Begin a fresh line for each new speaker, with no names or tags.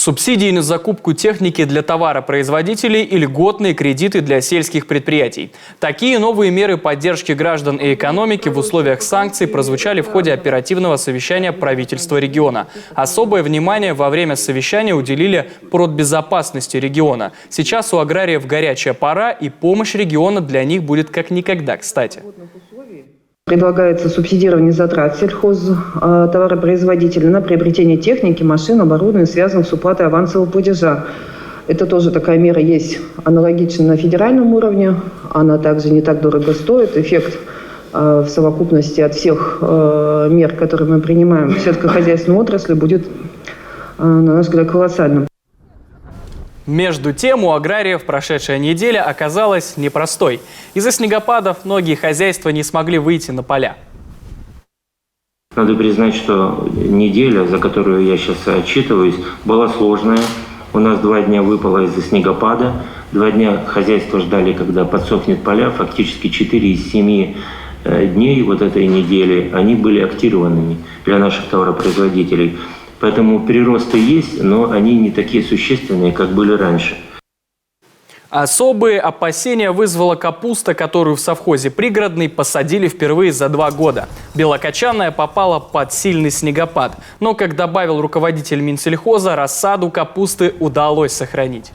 Субсидии на закупку техники для товаропроизводителей и льготные кредиты для сельских предприятий. Такие новые меры поддержки граждан и экономики в условиях санкций прозвучали в ходе оперативного совещания правительства региона. Особое внимание во время совещания уделили продбезопасности региона. Сейчас у аграриев горячая пора, и помощь региона для них будет как никогда кстати.
Предлагается субсидирование затрат сельхозтоваропроизводителей на приобретение техники, машин, оборудования, связанных с уплатой авансового платежа. Это тоже такая мера есть аналогично на федеральном уровне. Она также не так дорого стоит. Эффект в совокупности от всех мер, которые мы принимаем в сельскохозяйственной отрасли, будет, на наш взгляд, колоссальным.
Между тем, у аграриев прошедшая неделя оказалась непростой. Из-за снегопадов многие хозяйства не смогли выйти на поля.
Надо признать, что неделя, за которую я сейчас отчитываюсь, была сложная. У нас 2 дня выпало из-за снегопада. 2 дня хозяйства ждали, когда подсохнет поля. Фактически 4 из 7 дней вот этой недели, они были актированными для наших товаропроизводителей. Поэтому приросты есть, но они не такие существенные, как были раньше.
Особые опасения вызвала капуста, которую в совхозе «Пригородный» посадили впервые за 2 года. Белокочанная попала под сильный снегопад. Но, как добавил руководитель Минсельхоза, рассаду капусты удалось сохранить.